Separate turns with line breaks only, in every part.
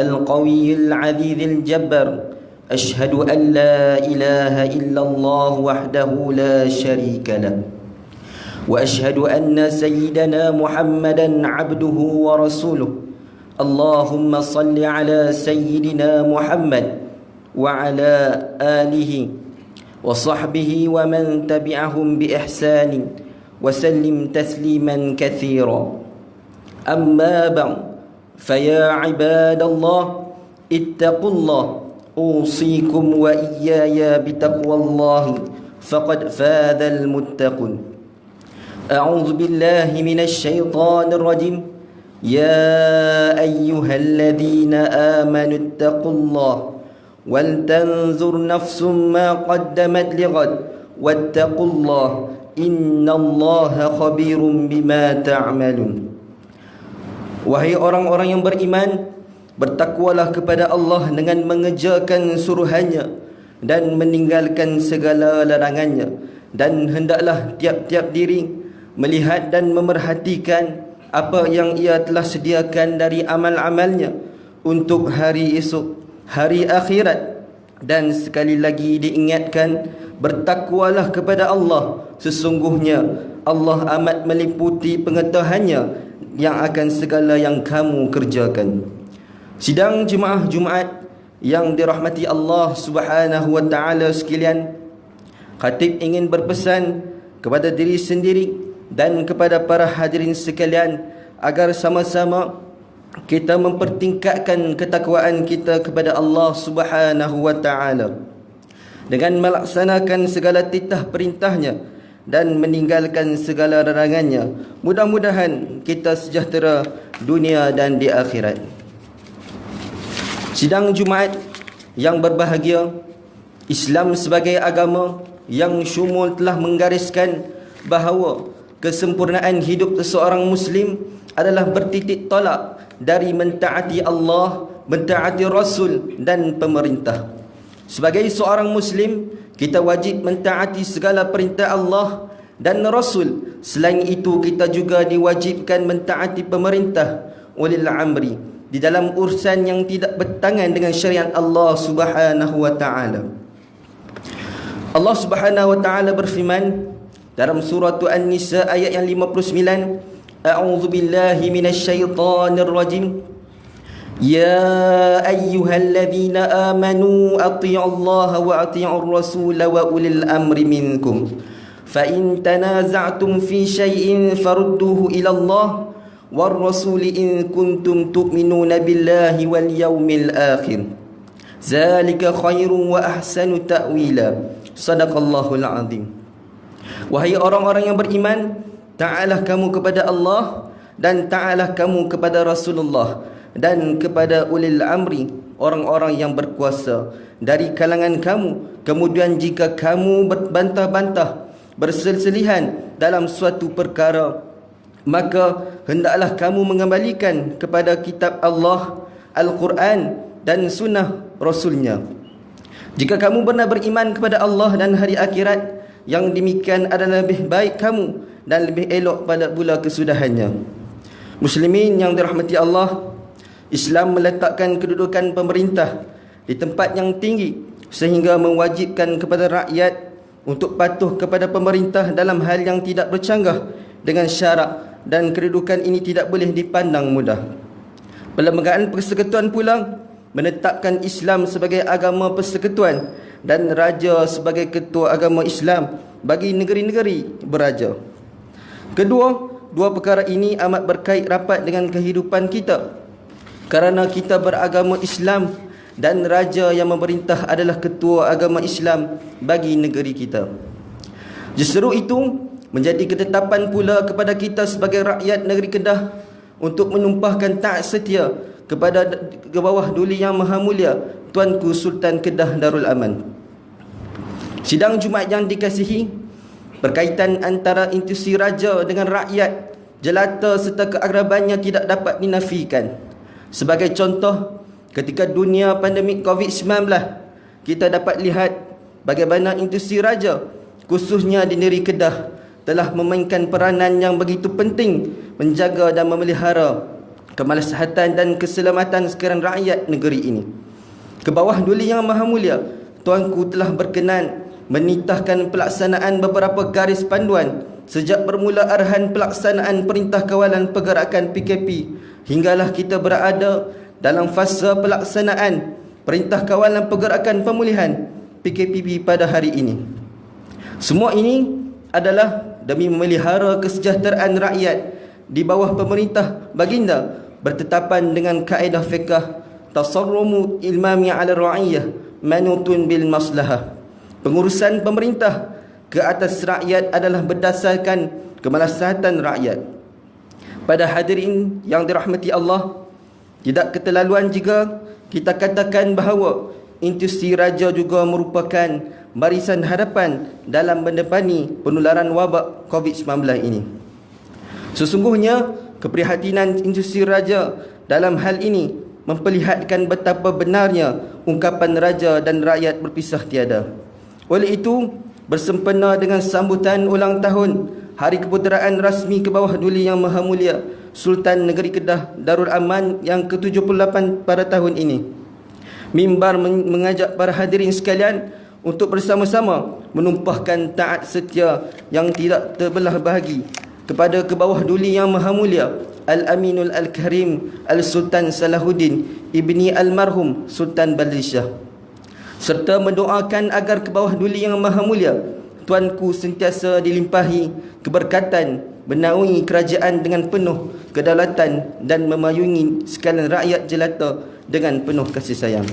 القوي العزيز الجبار. أشهد أن لا إله إلا الله وحده لا شريك له، وأشهد أن سيدنا محمدا عبده ورسوله. اللهم صل على سيدنا محمد وعلى آله وصحبه ومن تبعهم بإحسان وسلم تسليما كثيرا. أما بعد، فيا عباد الله اتقوا الله، أوصيكم وإياي بتقوى الله فقد فاز المتقون. أعوذ بالله من الشيطان الرجيم. يا أيها الذين آمنوا اتقوا الله ولتنظر نفس ما قدمت لغد واتقوا الله إن الله خبير بما تعملون. Wahai orang-orang yang beriman, bertakwalah kepada Allah dengan mengerjakan suruhannya dan meninggalkan segala larangannya, dan hendaklah tiap-tiap diri melihat dan memerhatikan apa yang ia telah sediakan dari amal-amalnya untuk hari esok, hari akhirat. Dan sekali lagi diingatkan, bertakwalah kepada Allah, sesungguhnya Allah amat meliputi pengetahuannya yang akan segala yang kamu kerjakan. Sidang jemaah Jumaat yang dirahmati Allah Subhanahu wa taala sekalian, khatib ingin berpesan kepada diri sendiri dan kepada para hadirin sekalian agar sama-sama kita mempertingkatkan ketakwaan kita kepada Allah Subhanahu wa taala dengan melaksanakan segala titah perintahnya dan meninggalkan segala larangannya. Mudah-mudahan kita sejahtera dunia dan di akhirat. Sidang Jumaat yang berbahagia, Islam sebagai agama yang syumul telah menggariskan bahawa kesempurnaan hidup seseorang Muslim adalah bertitik tolak dari mentaati Allah, mentaati Rasul dan pemerintah. Sebagai seorang Muslim, kita wajib mentaati segala perintah Allah dan Rasul. Selain itu, kita juga diwajibkan mentaati pemerintah, ulil amri, di dalam urusan yang tidak bertentangan dengan syariat Allah Subhanahu wa taala. Allah Subhanahu wa taala berfirman dalam surah An-Nisa ayat yang 59, A'udzu billahi minasyaitonir rajim. Ya ayyuhalladzina amanu atti'u Allah wa atti'ur rasul wa ulil amri minkum. Fa in tanaza'tum fi syai'in farudduhu ila Allah war rasul in kuntum tu'minuna billahi wal yawmil akhir. Zalika khairun wa ahsanu ta'wila. Sadaqallahul azim. Wahai orang-orang yang beriman, ta'alah kamu kepada Allah dan ta'alah kamu kepada Rasulullah dan kepada ulil amri, orang-orang yang berkuasa dari kalangan kamu. Kemudian jika kamu berbantah-bantah, berselselihan dalam suatu perkara, maka hendaklah kamu mengembalikan kepada kitab Allah, Al-Quran dan sunnah Rasulnya. Jika kamu benar beriman kepada Allah dan hari akhirat, yang demikian adalah lebih baik kamu dan lebih elok pada pula kesudahannya. Muslimin yang dirahmati Allah, Islam meletakkan kedudukan pemerintah di tempat yang tinggi sehingga mewajibkan kepada rakyat untuk patuh kepada pemerintah dalam hal yang tidak bercanggah dengan syarak, dan kedudukan ini tidak boleh dipandang mudah. Perlembagaan Persekutuan pula menetapkan Islam sebagai agama persekutuan dan raja sebagai ketua agama Islam bagi negeri-negeri beraja. Dua perkara ini amat berkait rapat dengan kehidupan kita, kerana kita beragama Islam dan raja yang memerintah adalah ketua agama Islam bagi negeri kita. Justru itu menjadi ketetapan pula kepada kita sebagai rakyat negeri Kedah untuk menumpahkan taat setia kepada ke bawah duli yang maha mulia Tuanku Sultan Kedah Darul Aman. Sidang Jumaat yang dikasihi, berkaitan antara institusi raja dengan rakyat, jelata serta keakrabannya tidak dapat dinafikan. Sebagai contoh, ketika dunia pandemik COVID-19, kita dapat lihat bagaimana institusi raja, khususnya di negeri Kedah, telah memainkan peranan yang begitu penting menjaga dan memelihara kemaslahatan dan keselamatan sekalian rakyat negeri ini. Ke bawah Duli Yang Maha Mulia, Tuanku telah berkenan menitahkan pelaksanaan beberapa garis panduan sejak bermula arahan pelaksanaan Perintah Kawalan Pergerakan PKP hinggalah kita berada dalam fasa pelaksanaan Perintah Kawalan Pergerakan Pemulihan PKPP pada hari ini. Semua ini adalah demi memelihara kesejahteraan rakyat di bawah pemerintah baginda bertetapan dengan kaedah fiqh tasarrumu ilmami ala ra'iyah manutun bil maslahah. Pengurusan pemerintah ke atas rakyat adalah berdasarkan kemaslahatan rakyat. Pada hadirin yang dirahmati Allah, tidak keterlaluan jika kita katakan bahawa institusi raja juga merupakan barisan hadapan dalam mendepani penularan wabak COVID-19 ini. Sesungguhnya keprihatinan institusi raja dalam hal ini memperlihatkan betapa benarnya ungkapan raja dan rakyat berpisah tiada. Oleh itu, bersempena dengan sambutan ulang tahun Hari Keputeraan Rasmi ke bawah Duli Yang Maha Mulia Sultan Negeri Kedah Darul Aman yang ke-78 pada tahun ini, mimbar mengajak para hadirin sekalian untuk bersama-sama menumpahkan taat setia yang tidak terbelah bahagi kepada ke bawah Duli Yang Maha Mulia Al-Aminul Al-Karim Al-Sultan Salahuddin Ibni Almarhum Sultan Badrishah, serta mendoakan agar ke bawah Duli Yang Maha Mulia Tuanku sentiasa dilimpahi keberkatan, menaungi kerajaan dengan penuh kedaulatan dan memayungi sekalian rakyat jelata dengan penuh kasih sayang.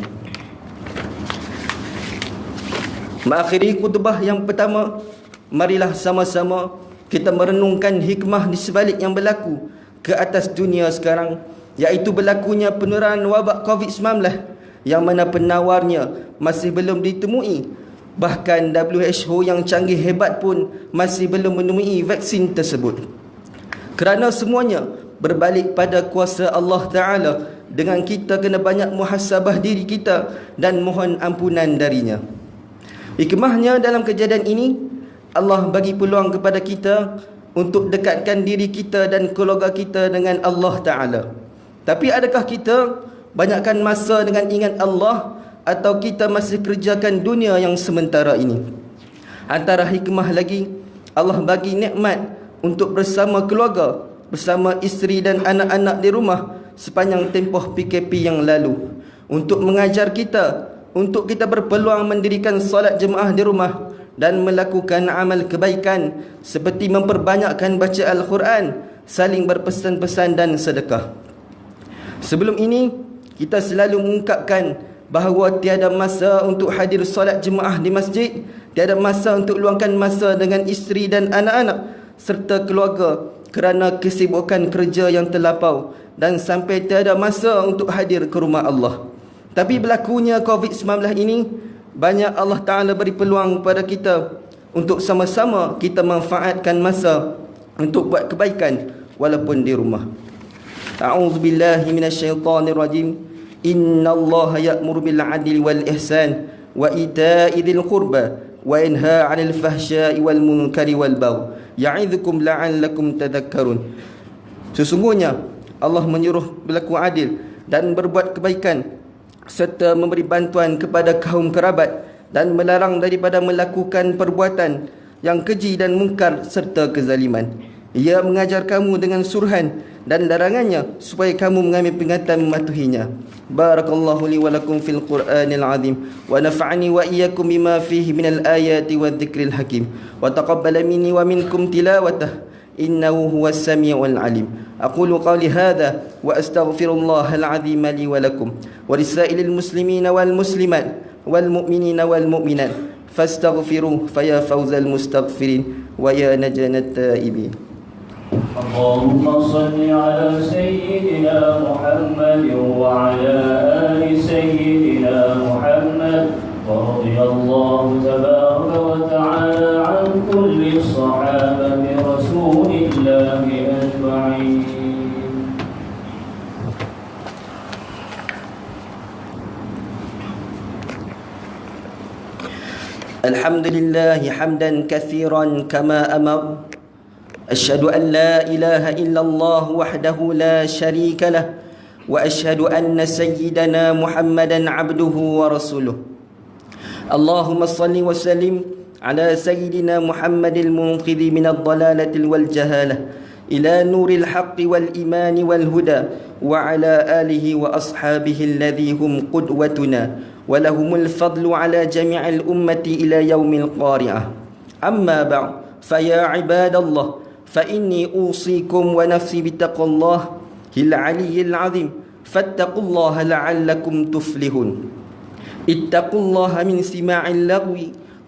Mengakhiri khutbah yang pertama, marilah sama-sama kita merenungkan hikmah di sebalik yang berlaku ke atas dunia sekarang, iaitu berlakunya penularan wabak COVID-19 yang mana penawarnya masih belum ditemui. Bahkan WHO yang canggih hebat pun masih belum menemui vaksin tersebut. Kerana semuanya berbalik pada kuasa Allah Ta'ala, dengan kita kena banyak muhasabah diri kita dan mohon ampunan darinya. Hikmahnya dalam kejadian ini, Allah bagi peluang kepada kita untuk dekatkan diri kita dan keluarga kita dengan Allah Ta'ala. Tapi adakah kita banyakkan masa dengan ingat Allah, atau kita masih kerjakan dunia yang sementara ini? Antara hikmah lagi, Allah bagi nikmat untuk bersama keluarga, bersama isteri dan anak-anak di rumah sepanjang tempoh PKP yang lalu, untuk mengajar kita, untuk kita berpeluang mendirikan solat jemaah di rumah dan melakukan amal kebaikan seperti memperbanyakkan baca Al-Quran, saling berpesan-pesan dan sedekah. Sebelum ini, kita selalu mengungkapkan bahawa tiada masa untuk hadir solat jemaah di masjid, tiada masa untuk luangkan masa dengan isteri dan anak-anak serta keluarga kerana kesibukan kerja yang terlampau, dan sampai tiada masa untuk hadir ke rumah Allah. Tapi berlakunya COVID-19 ini, banyak Allah Ta'ala beri peluang kepada kita untuk sama-sama kita manfaatkan masa untuk buat kebaikan walaupun di rumah. A'udzubillahi minasyaitanirrajim. Inna Allah ya'muru bil 'adli wal ihsan wa ita'i dzil qurba wa yanha 'anil fahsya'i wal munkari wal baghi ya'idzukum la'allakum tadhakkarun. Sesungguhnya Allah menyuruh berlaku adil dan berbuat kebaikan serta memberi bantuan kepada kaum kerabat dan melarang daripada melakukan perbuatan yang keji dan mungkar serta kezaliman. Ia mengajar kamu dengan suruhan dan larangannya supaya kamu mengambil peringatan mematuhinya. Barakallahu li wa lakum fil Qur'anil azim wa nafa'ani wa iyyakum bima fihi minal ayati wadh-dhikril hakim wa taqabbala minni wa minkum tilawatah innahu huwas samiul alim. Aqulu qawli hadha wa astaghfirullahal azim li wa lakum wa lisailil muslimina wal muslimat wal mu'minina wal mu'minat fastaghfiruhu faya fawzal mustaghfirin wa ya najanat taibin.
اللهم صل على سيدنا محمد وعلى آل سيدنا محمد ورضي الله تبارك وتعالى عن كل صحابة رسول الله أجمعين.
الحمد لله حمدا كثيرا كما أمر أشهد أن لا إله إلا الله وحده لا شريك له وأشهد أن سيدنا محمدا عبده ورسوله اللهم صل وسلم على سيدنا محمد المنقذ من الضلالة والجهالة إلى نور الحق والإيمان والهدى وعلى آله وأصحابه الذي هم قدوتنا ولهم الفضل على جميع الأمة إلى يوم القارعة أما بعد فيا عباد الله فإني أوصيكم ونفسي بتقوى الله العلي العظيم فاتقوا الله لعلكم تفلحون اتقوا الله من سماع اللغو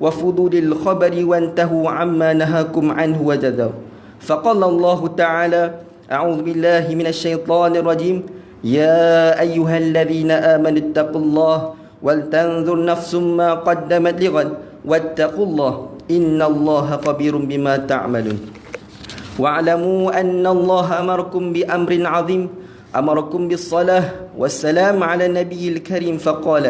وفضول الخبر وانتهوا عما نهاكم عنه وجذر فقال الله تعالى أعوذ بالله من الشيطان الرجيم يا أيها الذين آمنوا اتقوا الله ولتنظر نفس ما قدمت لغد واتقوا الله إن الله خبير بما تعملون واعلموا أن الله أمركم بأمر عظيم أمركم بالصلاة والسلام على النبي الكريم فقال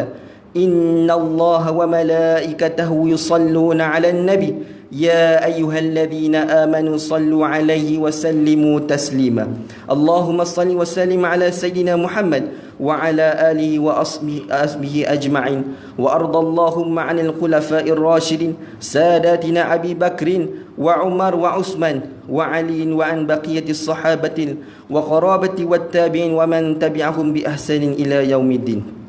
إن الله وملائكته يصلون على النبي يا أيها الذين آمنوا صلوا عليه وسلموا تسليما اللهم صل وسلم على سيدنا محمد وعلى آله وأصحابه أجمعين وأرض اللهم عن الخلفاء الراشدين ساداتنا أبي بكر وعمر وعثمان وعلي وعن بقية الصحابة وقرابة والتابعين ومن تبعهم بإحسان إلى يوم الدين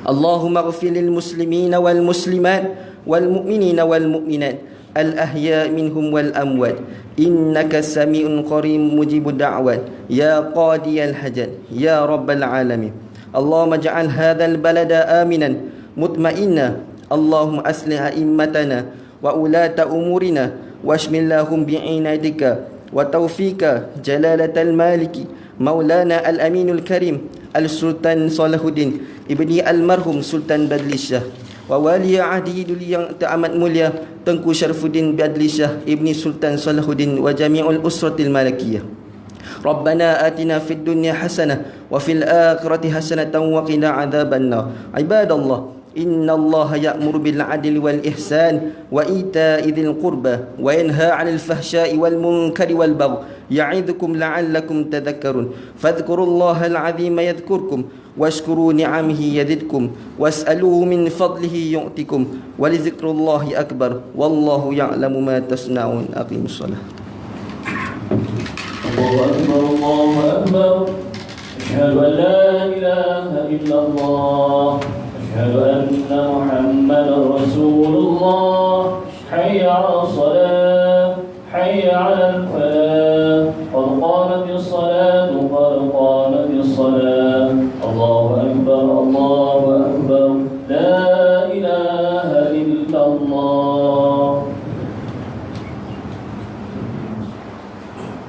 اللهم اغفر للمسلمين والمسلمات والمؤمنين والمؤمنات الأحياء منهم والأموات إنك سميع قريب مجيب الدعوات يا قاضي الحاجات يا رب العالمين اللهم اجعل هذا البلد آمنا مطمئنا اللهم أصلح أئمتنا وولاة أمورنا واشمل لهم بعنايتك وتوفيق جلالة المالك مولانا الأمين الكريم السلطان صلاح الدين ibni almarhum Sultan Badli Shah wa wali ahdi duli yang teramat mulia Tengku Syarfuddin Badli Shah ibni Sultan Salahuddin wa jami'ul usratil malakiyah Rabbana atina fid dunya hasanah wa fil akhirati hasanatan wa qina adzaban nar ibadallah inna allaha ya'muru bil adli wal ihsan wa ita'i dzil qurba wa yanha 'anil fahsya'i wal munkari wal baghi ya'idzukum la'allakum tadhakkarun fadhkurullaha al-'azima yadhkurkum washkuru ni'amihi yazidkum was'aluhu min fadlihi yu'tikum wa li dzikrullahi akbar wallahu ya'lamu ma tasna'un aqimus shalah
Allahu akbar asyhadu an la ilaha illallah asyhadu anna muhammadar rasulullah hayya 'alas shalah hayya 'alal falah qad qamatis salatu qad qamatis salah Allahu akbar la ilaha illallah